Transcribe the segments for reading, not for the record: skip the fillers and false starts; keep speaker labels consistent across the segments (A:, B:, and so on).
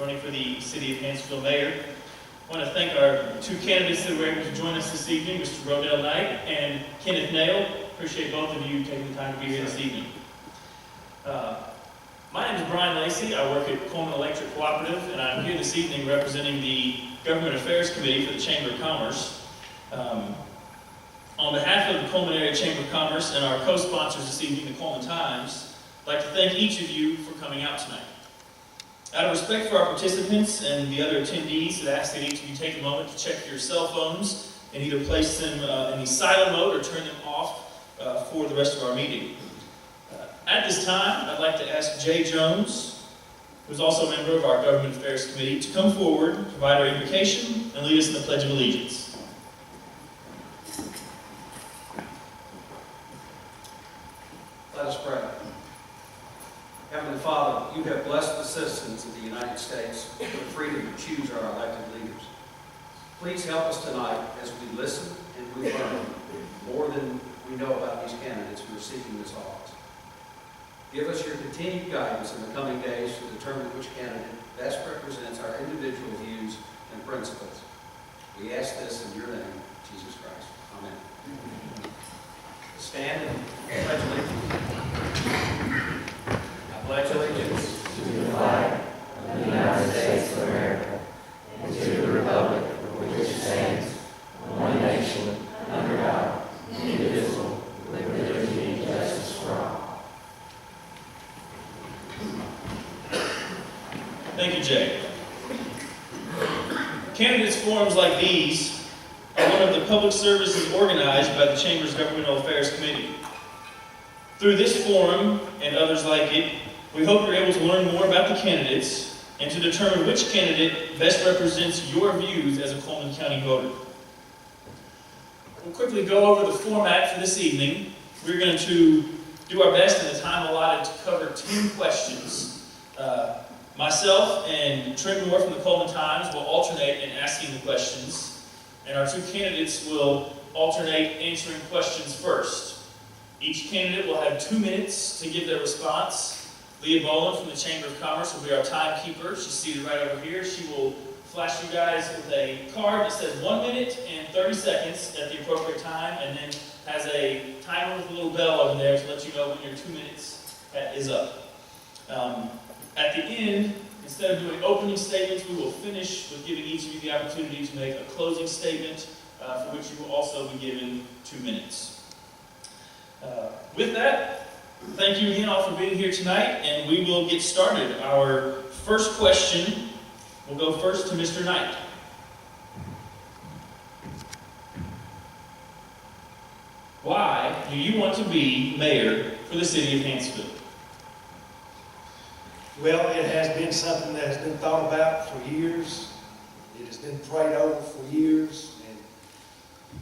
A: running for the City of Hanceville Mayor. I want to thank our two candidates that were able to join us this evening, Mr. Rodell Knight and Kenneth. Appreciate both of you taking the time to be here this evening. My name is Brian Lacey. I work at Coleman Electric Cooperative, and I'm here this evening representing the Government Affairs Committee for the Chamber of Commerce. On behalf of the Coleman Area Chamber of Commerce and our co-sponsors this evening, the Coleman Times, I'd like to thank each of you for coming out tonight. Out of respect for our participants and the other attendees, I'd ask that each of you take a moment to check your cell phones and either place them in the silent mode or turn them off for the rest of our meeting. At this time, I'd like to ask Jay Jones, who is also a member of our Government Affairs Committee, to come forward, provide our invocation, and lead us in the Pledge of Allegiance.
B: Let us pray. Heavenly Father, you have blessed the citizens of the United States with the freedom to choose our elected leaders. Please help us tonight as we listen and we learn more than we know about these candidates who are seeking this office. Give us your continued guidance in the coming days to determine which candidate best represents our individual views and principles. We ask this in your name, Jesus Christ. Amen. Stand and pledge allegiance. I pledge allegiance
C: to the flag of the United States of America and to the republic for which it stands, one nation, under God, indivisible, with liberty and justice for all.
A: Thank you, Jay. Candidates forums like these are one of the public services organized by the Chamber's Governmental Affairs Committee. Through this forum and others like it, we hope you're able to learn more about the candidates and to determine which candidate best represents your views as a Coleman County voter. We'll quickly go over the format for this evening. We're going to do our best in the time allotted to cover 10 questions. Myself and Trent Moore from the Coleman Times will alternate in asking the questions, and our two candidates will alternate answering questions first. Each candidate will have 2 minutes to give their response. Leah Boland from the Chamber of Commerce will be our timekeeper. She's seated right over here. She will flash you guys with a card that says 1 minute and 30 seconds at the appropriate time, and then has a timer with a little bell over there to let you know when your 2 minutes is up. At the end, instead of doing opening statements, we will finish with giving each of you the opportunity to make a closing statement, for which you will also be given 2 minutes. With that, thank you again all for being here tonight, and we will get started. Our first question will go first to Mr. Knight. Why do you want to be mayor for the city of Hanceville?
D: Well, it has been something that has been thought about for years. It has been prayed over for years, and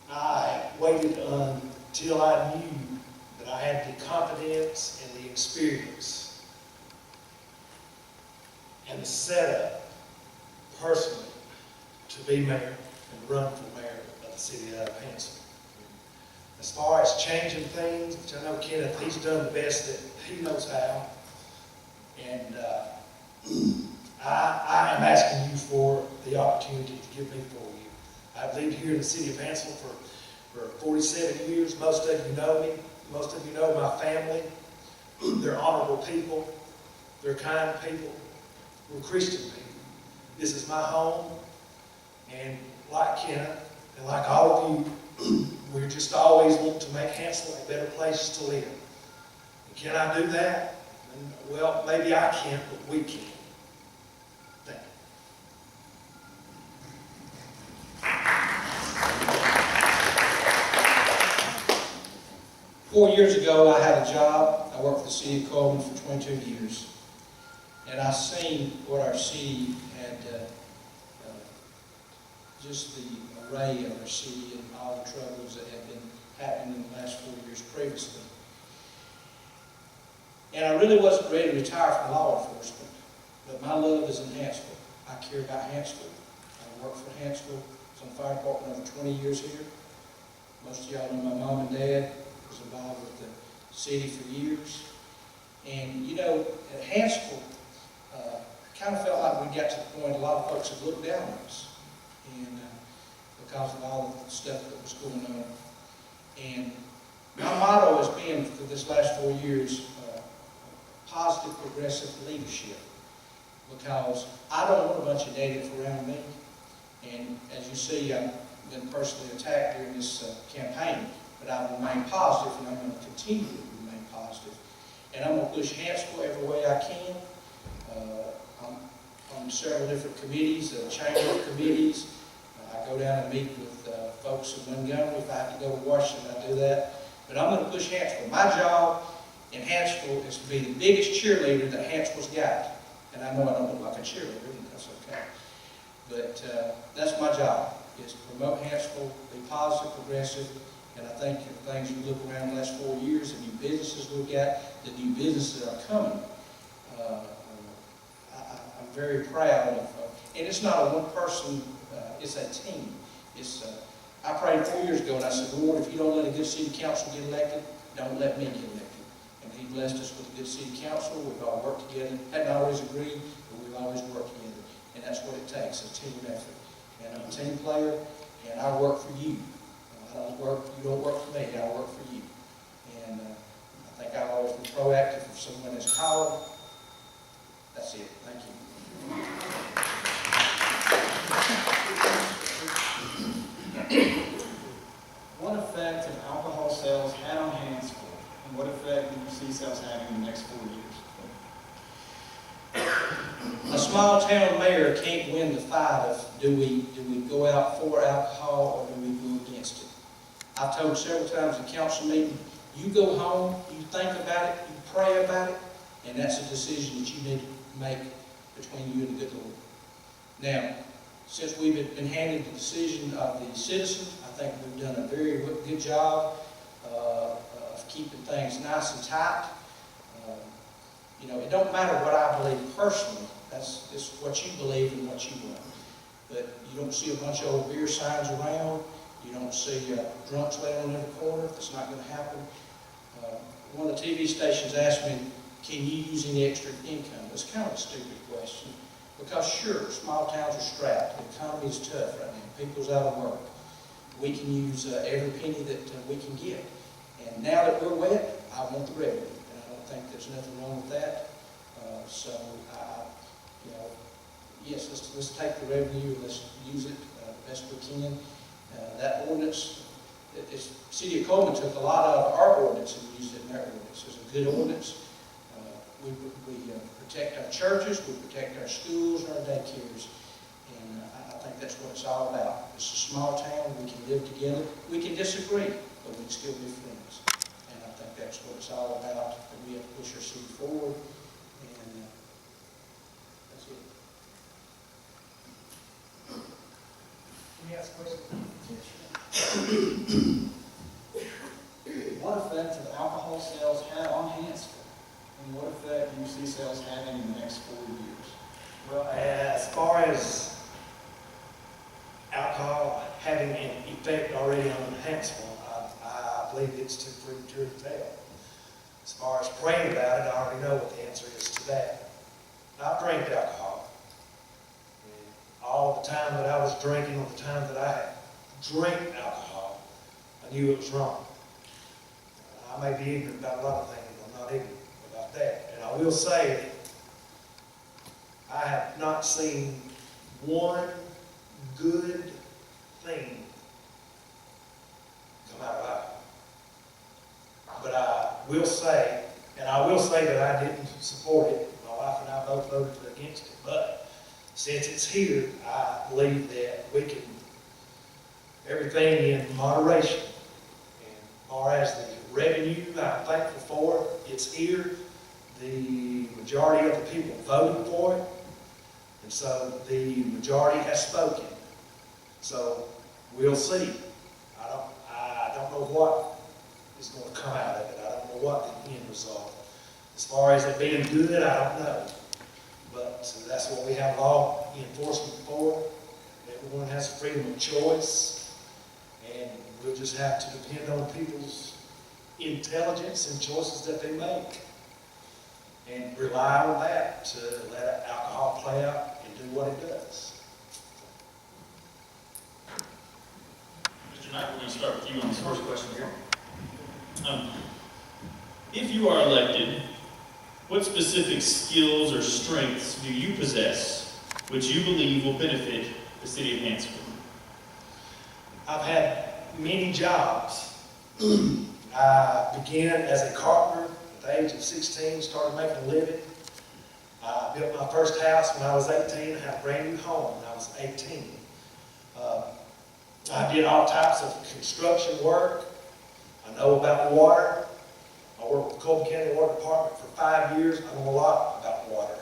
D: I waited until I knew that I had the confidence and the experience and the setup personally to be mayor and run for mayor of the city of Hanceville. As far as changing things, which I know Kenneth, he's done the best that he knows how. And I am asking you for the opportunity to give me 4 years. I've lived here in the city of Hanceville for 47 years. Most of you know me. Most of you know my family. They're honorable people. They're kind people. We're Christian people. This is my home. And like Kenneth, and like all of you, we're just always wanting to make Hanceville a better place to live. And can I do that? Well, maybe I can't, but we can. Thank you.
E: 4 years ago, I had a job. I worked for the city of Coleman for 22 years. And I seen what our city had, just the array of our city and all the troubles that had been happening in the last 4 years previously. And I really wasn't ready to retire from law enforcement, but my love is in Hanceville. I care about Hanceville. I work for Hanceville. I was on the fire department over 20 years here. Most of y'all know my mom and dad was involved with the city for years. And you know, at Hanceville, I kind of we got to the point a lot of folks have looked down on us, and because of all of the stuff that was going on. And my motto has been for this last 4 years, positive, progressive leadership, because I don't want a bunch of negatives around me. And as you see, I've been personally attacked during this campaign, but I've remained positive, and I'm going to continue to remain positive. And I'm going to push Hanceville every way I can. I'm on several different committees, chamber committees. I go down and meet with folks in Montgomery. If I have to go to Washington, I do that. But I'm going to push Hanceville. My job in Hanceville is to be the biggest cheerleader that Hanceville's got. And I know I don't look like a cheerleader, and that's okay. But that's my job, is to promote Hanceville, be positive, progressive. And I think the things you look around the last 4 years, the new businesses we've got, the new businesses that are coming, I'm very proud of. And it's not a one person, it's a team. I prayed 4 years ago and I said, Lord, if you don't let a good city council get elected, don't let me get elected. And He blessed us with a good city council. We've all worked together. Hadn't always agreed, but we've always worked together. And that's what it takes, a team effort. And I'm a team player, and I work for you. You don't work for me, I work for you. And I think I've always been proactive if someone is called. That's it. Thank you.
F: What effect have alcohol sales had on Hanceville, and what effect do you see sales having in the next 4 years?
E: A small town mayor can't win the fight of do we go out for alcohol or do we go against it. I've told several times in council meeting, you go home, you think about it, you pray about it, and that's a decision that you need to make between you and the good Lord. Now, since we've been handed the decision of the citizens, I think we've done a very good job of keeping things nice and tight. You know, it don't matter what I believe personally. That's just what you believe and what you want. But you don't see a bunch of old beer signs around. You don't see drunks laying on every corner. That's not going to happen. One of the TV stations asked me, can you use any extra income? It's kind of a stupid question. Because sure, small towns are strapped. The economy is tough right now. People's out of work. We can use every penny that we can get. And now that we're wet, I want the revenue. And I don't think there's nothing wrong with that. Yes, let's take the revenue and let's use it the best we can. That ordinance, the City of Coleman took a lot out of our ordinance and used it in their ordinance. It's a good ordinance. We protect our churches, we protect our schools and our daycares. And I think that's what it's all about. It's a small town, we can live together. We can disagree, but we can still be friends. And I think that's what it's all about, that we have to push our city forward. And that's it.
D: Can you ask questions?
F: What effect have alcohol sales had on Hanceville, and what effect do you see sales having in the next 4 years?
D: Well, as far as alcohol having an effect already on Hanceville, I believe it's too premature to tell. As far as praying about it, I already know what the answer is to that. I've drank alcohol. And all the time that I was drinking, or the time that I drank alcohol, I knew it was wrong. I may be ignorant about a lot of things, but I'm not ignorant about that. And I will say, I have not seen one good thing come out of alcohol. But I will say that I didn't support it. My wife and I both voted against it. But since it's here, I believe that we can, everything in moderation. And as far as the revenue, I'm thankful for it. It's here. The majority of the people voted for it. And so the majority has spoken. So we'll see. I don't know what is going to come out of it. I don't know what the end result. As far as it being good, I don't know. But that's what we have law enforcement for. Everyone has freedom of choice. And we'll just have to depend on people's intelligence and choices that they make. And rely on that to let alcohol play out and do what it does.
A: Mr. Knight, we're going to start with you on this first question here. If you are elected, what specific skills or strengths do you possess which you believe will benefit the city of Hanceville?
D: I've had many jobs. I began as a carpenter at the age of 16, started making a living. I built my first house when I was 18. I had a brand new home when I was 18. I did all types of construction work. I know about water. I worked with the Colby County Water Department for 5 years. I know a lot about water.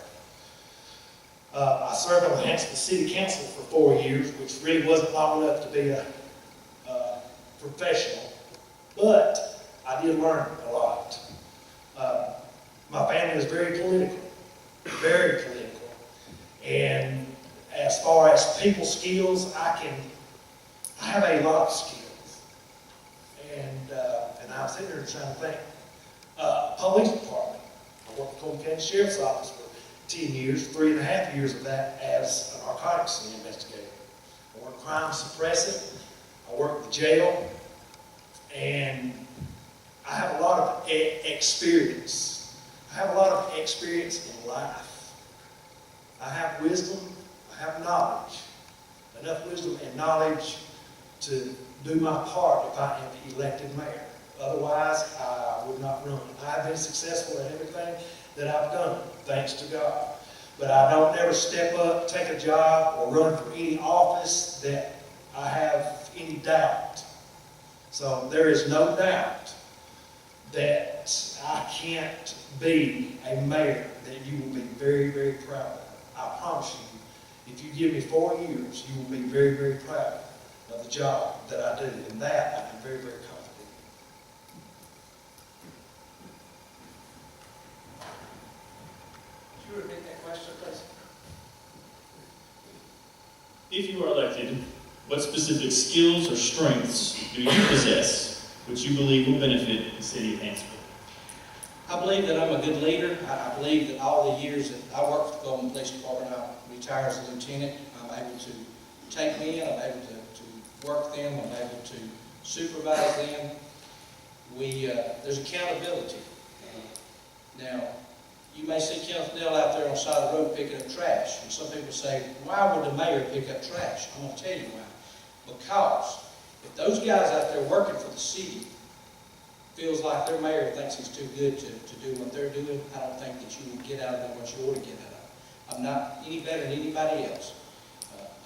D: I served on the Hanceville City Council for 4 years, which really wasn't long enough to be a professional, but I did learn a lot. My family is very political, and as far as people skills, I have a lot of skills, and I'm sitting there trying to think. Police department. I worked at the Colby County Sheriff's Office for 10 years, 3.5 years of that as a narcotics investigator. I worked crime suppressant. I worked the jail, and I have a lot of experience. I have a lot of experience in life. I have wisdom. I have knowledge. Enough wisdom and knowledge to do my part if I am elected mayor. Otherwise, I would not run. I've been successful at everything that I've done, thanks to God. But I don't ever step up, take a job, or run for any office that I have any doubt. So there is no doubt that I can't be a mayor that you will be very, very proud of. I promise you, if you give me 4 years, you will be very, very proud of the job that I do. And that I am very, very confident.
B: Could you repeat that question, please?
A: If you are elected, what specific skills or strengths do you possess which you believe will benefit the city of Hanceville?
E: I believe that I'm a good leader. I believe that all the years that I worked for the Golden Police Department, I retired as a lieutenant. I'm able to take men, I'm able to work them, I'm able to supervise them. There's accountability. Now, you may see Kenneth out there on the side of the road picking up trash. And some people say, why would the mayor pick up trash? I'm going to tell you why. Because if those guys out there working for the city feels like their mayor thinks he's too good to do what they're doing, I don't think that you will get out of them what you ought to get out of them. I'm not any better than anybody else.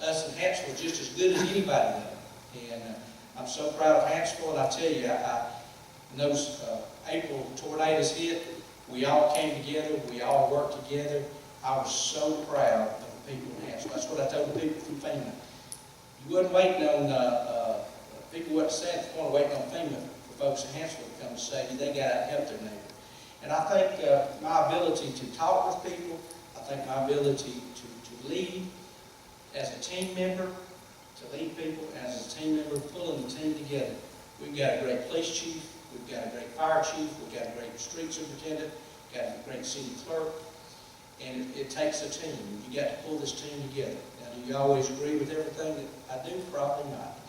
E: Us in Hanceville are just as good as anybody else. And I'm so proud of Hanceville, and I tell you, when those April tornadoes hit, we all came together, we all worked together. I was so proud of the people in Hanceville. That's what I told the people from FEMA. You wasn't waiting on, people wasn't saying at the point of waiting on FEMA for folks in Hanceville to come and say they got out and help their neighbor. And I think my ability to talk with people, I think my ability to lead as a team member, to lead people as a team member, pulling the team together. We've got a great police chief, we've got a great fire chief, we've got a great street superintendent, we've got a great city clerk, and it takes a team. You got to pull this team together. Now, do you always agree with everything that I do? Probably not.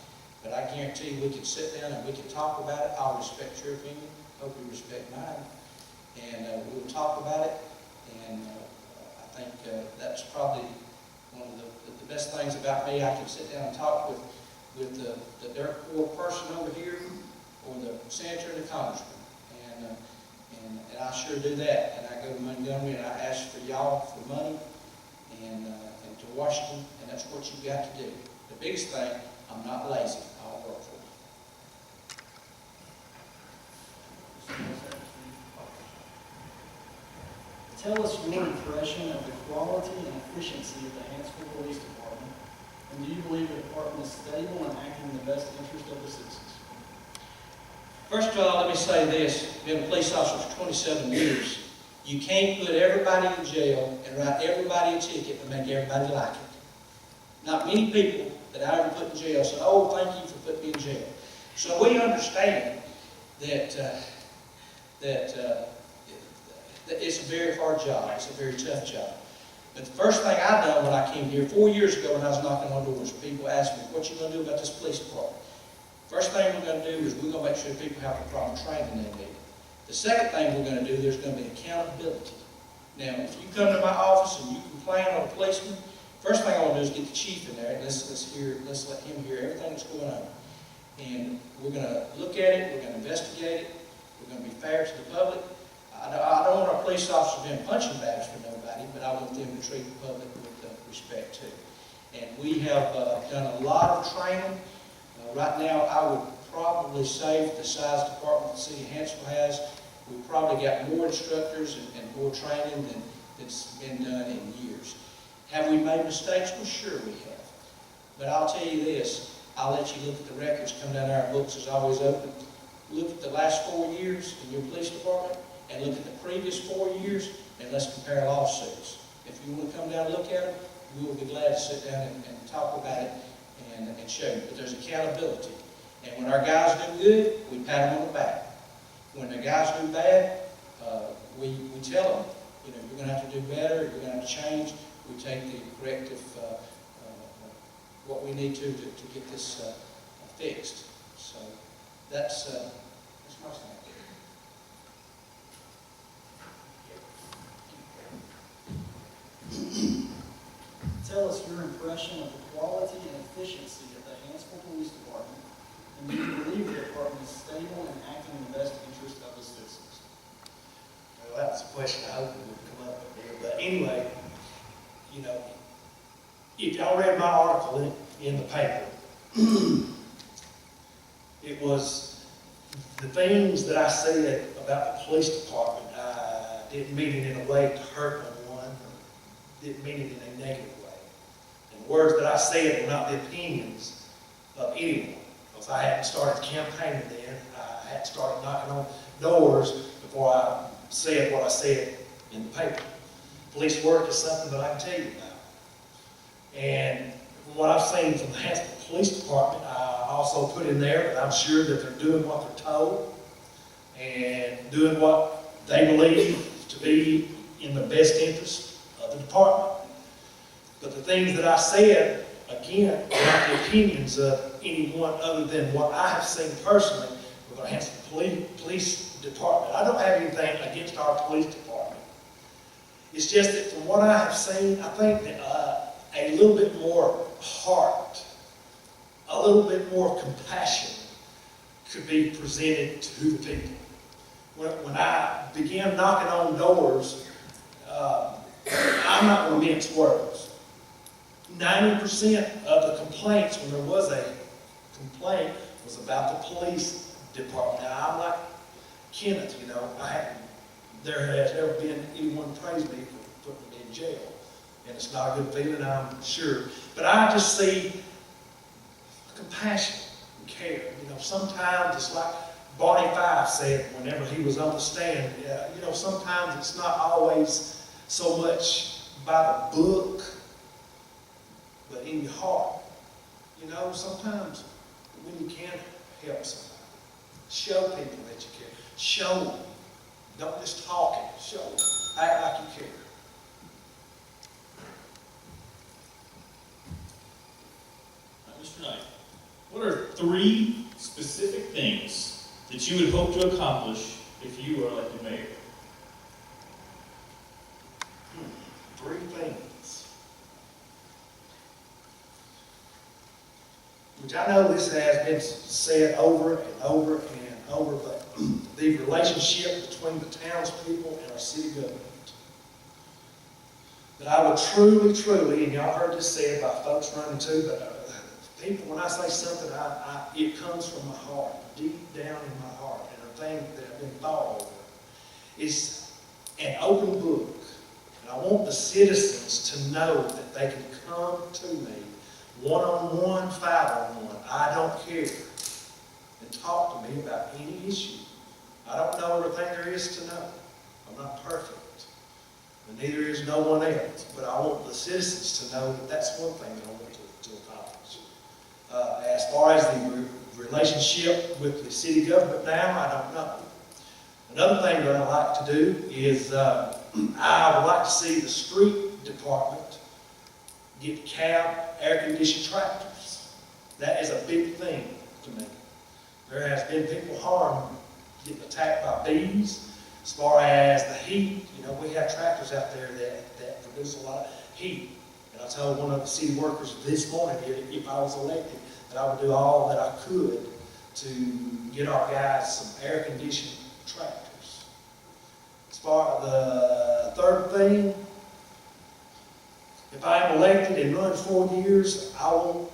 E: But I guarantee you we can sit down and we can talk about it. I'll respect your opinion. Hope you respect mine. And we'll talk about it. And I think that's probably one of the best things about me. I can sit down and talk with the dirt poor person over here, or the senator and the congressman. And I sure do that. And I go to Montgomery and I ask for y'all for money and to Washington, and that's what you got to do. The biggest thing, I'm not lazy. I'll work for you.
F: Tell us your impression of the quality and efficiency of the Hanceville Police Department, and do you believe the department is stable and acting in the best interest of the citizens?
E: First of all, let me say this. I've been a police officer for 27 years. You can't put everybody in jail and write everybody a ticket and make everybody like it. Not many people that I ever put in jail said, oh, thank you for putting me in jail. So we understand that it's a very hard job. It's a very tough job. But the first thing I done when I came here 4 years ago when I was knocking on doors, people asked me, what you gonna do about this police department? First thing we're gonna do is we're gonna make sure people have the proper training they need. The second thing we're gonna do, there's gonna be accountability. Now, if you come to my office and you complain on a policeman, first thing I want to do is get the chief in there and let's let him hear everything that's going on. And we're going to look at it, we're going to investigate it, we're going to be fair to the public. I don't want our police officers being punching bags for nobody, but I want them to treat the public with respect too. And we have done a lot of training. Right now, I would probably say for the size department the city of Hanceville has, we've probably got more instructors and more training that's been done in years. Have we made mistakes? Well, sure we have. But I'll tell you this, I'll let you look at the records, come down there, our books is always open. Look at the last 4 years in your police department and look at the previous 4 years and let's compare lawsuits. If you want to come down and look at them, we will be glad to sit down and talk about it and show you. But there's accountability. And when our guys do good, we pat them on the back. When the guys do bad, we tell them, you know, you're going to have to do better, you're going to have to change. We take the corrective, what we need to get this fixed. So that's my stand.
F: Tell us your impression of the quality and efficiency of the Hanceville Police Department, and do you believe the department is stable and acting in the best interest of the citizens?
D: Well, that was a question I hoped would come up there. But anyway, you know, if y'all read my article in the paper, it was the things that I said about the police department. I didn't mean it in a way to hurt no one, or didn't mean it in a negative way. And the words that I said were not the opinions of anyone, because I hadn't started campaigning then. I hadn't started knocking on doors before I said what I said in the paper. Police work is something that I can tell you about. And from what I've seen from the Hanceville Police Department, I also put in there that I'm sure that they're doing what they're told and doing what they believe to be in the best interest of the department. But the things that I said, again, are not the opinions of anyone other than what I have seen personally with our Hanceville Police Department. I don't have anything against our police department. It's just that from what I have seen, I think that a little bit more heart, a little bit more compassion could be presented to the people. When I began knocking on doors, I'm not going to mince words. 90% of the complaints, when there was a complaint, was about the police department. Now, I'm like Kenneth, you know, there has never been anyone praise me for putting me in jail. And it's not a good feeling, I'm sure. But I just see compassion and care. You know, sometimes it's like Barney Fife said whenever he was on the stand, you know, sometimes it's not always so much by the book, but in your heart. You know, sometimes when you can help somebody, show people that you care. Show them. Don't just talk it. Show them. Act like you care.
A: Mr. Knight, what are 3 specific things that you would hope to accomplish if you were elected mayor?
D: 3 things. Which I know this has been said over and over and over, but the relationship between the townspeople and our city government. That I would truly, and y'all heard this said by folks running too, but people, when I say something, it comes from my heart, deep down in my heart, and a thing that I've been thought over. It's an open book. And I want the citizens to know that they can come to me one-on-one, 5-on-1, I don't care, and talk to me about any issue. I don't know everything there is to know. I'm not perfect. And neither is no one else. But I want the citizens to know that that's one thing that I want to accomplish. As far as the relationship with the city government now, I don't know. Another thing that I like to do is I would like to see the street department get cab air-conditioned tractors. That is a big thing to me. There has been people harmed, getting attacked by bees. As far as the heat, you know, we have tractors out there that produce a lot of heat. And I told one of the city workers this morning that if I was elected, that I would do all that I could to get our guys some air-conditioned tractors. As far as the third thing, if I am elected and run 4 years, I want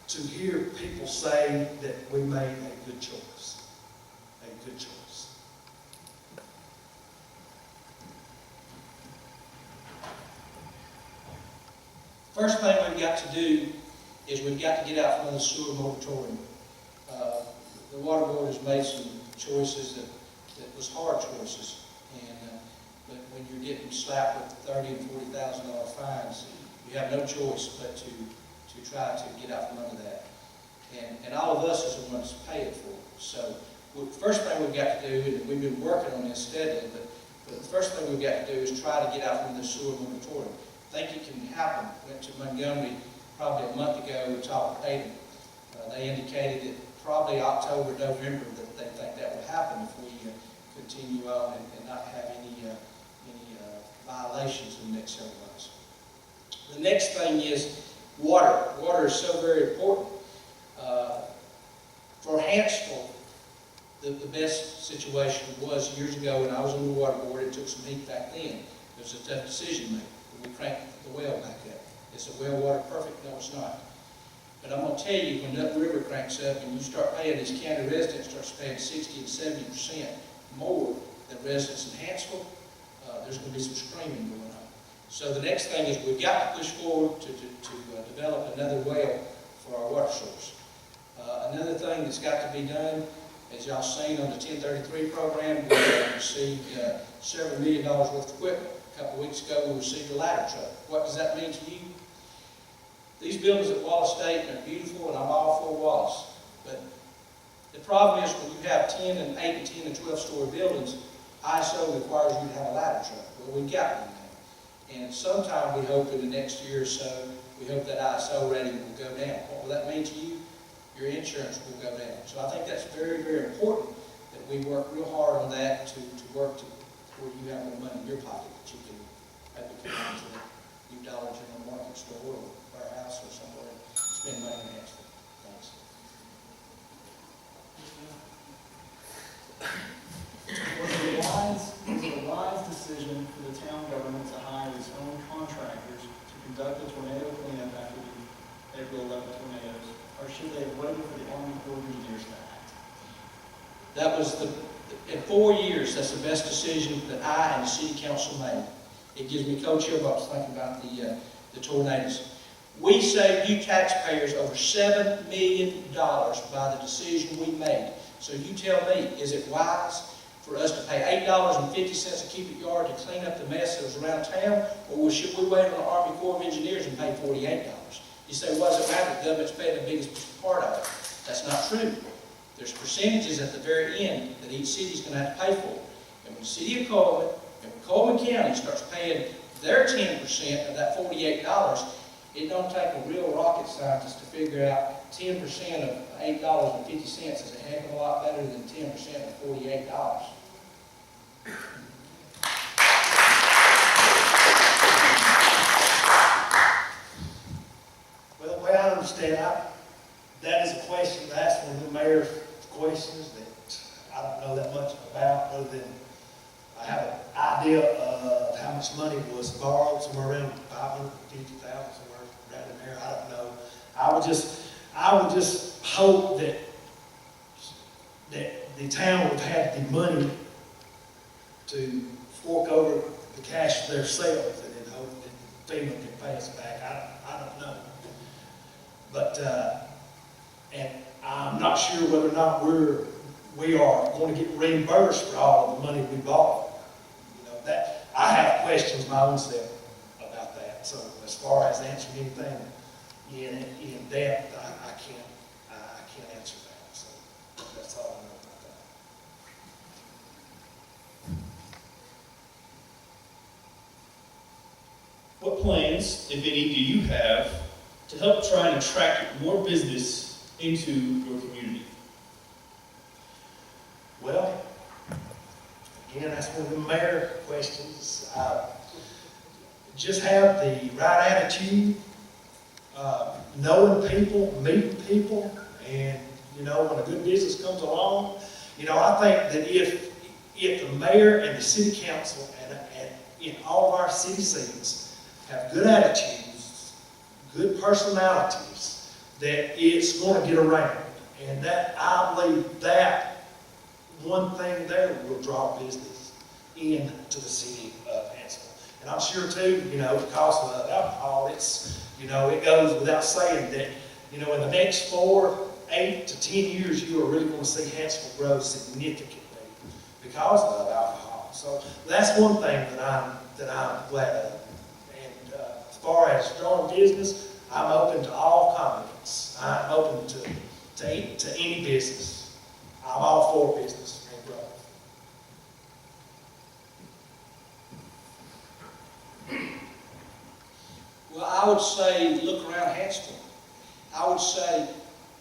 D: to hear people say that we made a good choice. A good choice.
E: First thing we've got to do is we've got to get out from the sewer moratorium. The water board has made some choices that was hard choices, but when you're getting slapped with $30,000 and $40,000 fines, you have no choice but to try to get out from under that. And all of us is the ones paying for it. So the first thing we've got to do, and we've been working on this steadily, but the first thing we've got to do is try to get out from the sewer moratorium. I think it can happen. Went to Montgomery probably a month ago and talked to Aiden. They indicated that probably October, November that they think that will happen if we continue on and not have any violations in the next several months. The next thing is water. Water is so very important. For Hanceville, the best situation was years ago when I was on the water board. It took some heat back then. It was a tough decision making. We cranked the well back up. Is the well water perfect? No, it's not. But I'm going to tell you, when Duck River cranks up and you start paying, these county residents start paying 60 and 70% more than residents in Hanceville, there's going to be some screaming going on. So the next thing is we've got to push forward to develop another well for our water source. Another thing that's got to be done, as y'all seen on the 1033 program, we received several $1 million worth of equipment. A couple of weeks ago, we received a ladder truck. What does that mean to you? These buildings at Wallace State are beautiful, and I'm all for Wallace. But the problem is when you have 10 and 8 and 10 and 12-story buildings, ISO requires you to have a ladder truck. Well, we've got one now. And sometime we hope in the next year or so, we hope that ISO rating will go down. What will that mean to you? Your insurance will go down. So I think that's very, very important that we work real hard on that to work to where you have more money in your pocket that you can maybe come into the new Dollar General Market store or warehouse or somewhere and spend money on extra. Thanks.
F: Was it a wise decision for the town government to hire its own contractors to conduct a tornado cleanup after the April 11 tornadoes? Or should they have waited for the Army Corps of Engineers to act?
E: That was in 4 years, that's the best decision that I and the city council made. It gives me cold chill bumps thinking about the tornadoes. We saved you taxpayers over $7 million by the decision we made. So you tell me, is it wise for us to pay $8.50 a cubic yard to clean up the mess that was around town, or should we wait on the Army Corps of Engineers and pay $48? You say, what does it matter? The government's paying the biggest part of it. That's not true. There's percentages at the very end that each city's going to have to pay for. And when the city of Coleman and when Coleman County starts paying their 10% of that $48, it don't take a real rocket scientist to figure out 10% of $8.50 is a heck of a lot better than 10% of $48.
D: Well, the way I understand it, that is a question that's one of the mayor's questions that I don't know that much about, other than I have an idea of how much money was borrowed, somewhere around $550,000, somewhere around in there. I don't know. I would just hope that the town would have the money to fork over the cash themselves, and then hope that FEMA can pay us back. I don't know. But, and I'm not sure whether or not we are going to get reimbursed for all of the money we borrowed. You know, that, I have questions my own self about that. So as far as answering anything in depth, I can't answer that. So that's all I know about that.
A: What plans, if any, do you have to help try and attract more business into your community?
D: Well, again, that's one of the mayor questions. Just have the right attitude, knowing people, meeting people, and, you know, when a good business comes along, you know, I think that if the mayor and the city council and in all of our city seats have good attitudes, good personalities, that it's going to get around. And that, I believe that one thing there will draw business into the city of Hanceville. And I'm sure too, you know, because of alcohol, it's, you know, it goes without saying that, you know, in the next 4, 8 to 10 years, you are really going to see Hanceville grow significantly because of alcohol. So that's one thing that I'm glad of. And as far as drawing business, I'm open to all comments. I'm open to any business. I'm all for business and growth.
E: Well, I would say look around Hanceville. I would say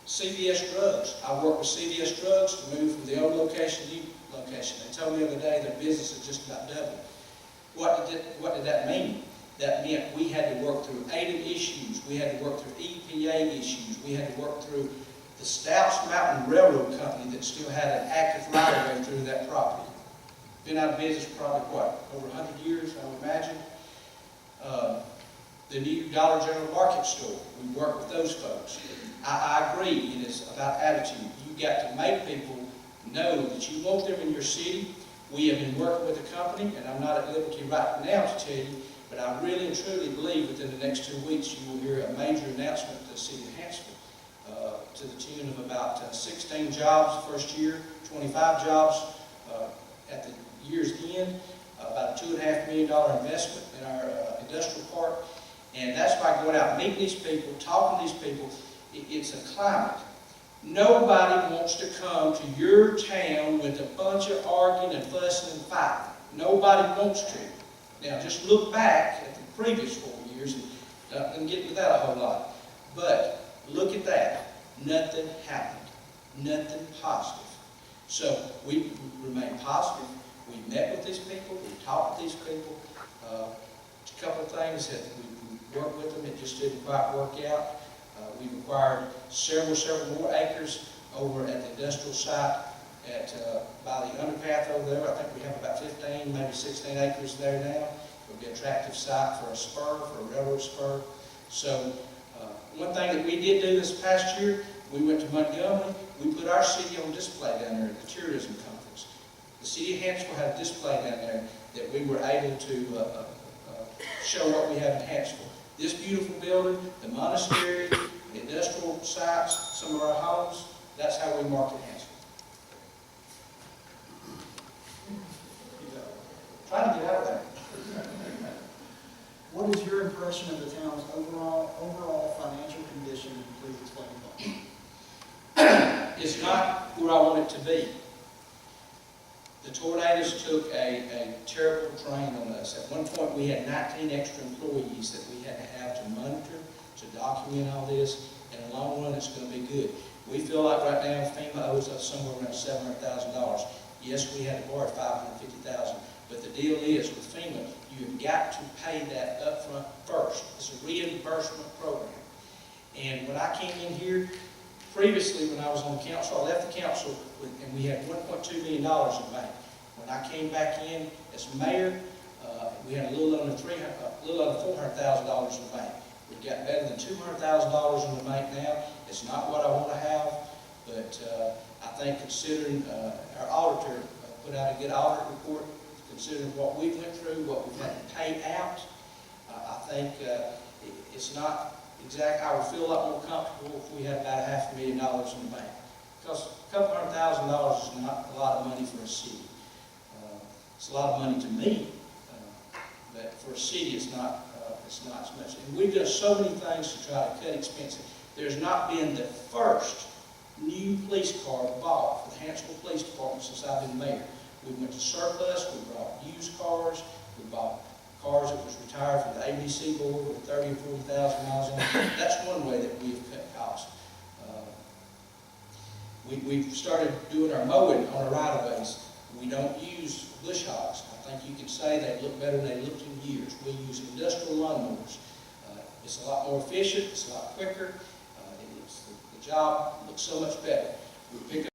E: CVS Drugs. I work with CVS Drugs to move from the old location to the new location. They told me the other day their business is just about doubled. What did that mean? That meant we had to work through ADM issues. We had to work through EPA issues. We had to work through the Stouts Mountain Railroad Company that still had an active right-of-way through that property. Been out of business for probably, what, over 100 years, I would imagine. The new Dollar General Market store, we work with those folks. I agree, it is about attitude. You've got to make people know that you want them in your city. We have been working with the company, and I'm not at liberty right now to tell you, but I really and truly believe within the next 2 weeks you will hear a major announcement to the city of Hanceville to the tune of about 16 jobs the first year, 25 jobs at the year's end, about a $2.5 million investment in our industrial park. And that's by going out and meeting these people, talking to these people. It's a climate. Nobody wants to come to your town with a bunch of arguing and fussing and fighting. Nobody wants to. Now, just look back at the previous 4 years and get into that a whole lot. But look at that. Nothing happened. Nothing positive. So we remain positive. We met with these people. We talked with these people. A couple of things that we worked with them. It just didn't quite work out. We've acquired several more acres over at the industrial site by the underpath over there. I think we have about 15, maybe 16 acres there now. It'll be an attractive site for a spur, for a railroad spur. So one thing that we did do this past year, we went to Montgomery. We put our city on display down there at the tourism conference. The city of Hanceville had a display down there that we were able to show what we have in Hanceville. This beautiful building, the monastery, the industrial sites, some of our homes, that's how we market Hanceville. Trying to get out of there.
F: What is your impression of the town's overall financial condition, and please explain why?
E: It's not where I want it to be. The tornadoes took a terrible drain on us. At one point, we had 19 extra employees that we had to have to monitor, to document all this. In the long run, it's going to be good. We feel like right now FEMA owes us somewhere around $700,000. Yes, we had to borrow $550,000. But the deal is with FEMA, you've got to pay that up front first. It's a reimbursement program. And when I came in here, previously when I was on the council, I left the council and we had $1.2 million in the bank. When I came back in as mayor, we had a little under $400,000 in the bank. We've got better than $200,000 in the bank now. It's not what I want to have, but I think considering our auditor put out a good audit report, considering what we went through, what we've had to pay out, I think it's not exact. I would feel a lot more comfortable if we had about $500,000 in the bank. Because a couple $100,000 is not a lot of money for a city. It's a lot of money to me, but for a city it's not as much. And we've done so many things to try to cut expenses. There's not been the first new police car bought for the Hanceville Police Department since I've been mayor. We went to surplus, we brought used cars, we bought cars that was retired from the ABC board with 30 or 40,000 miles on it. That's one way that we have cut costs. We've started doing our mowing on a right-of-ways. We don't use bush hogs. I think you could say they look better than they looked in years. We use industrial lawnmowers. It's a lot more efficient, it's a lot quicker, the job looks so much better. We pick up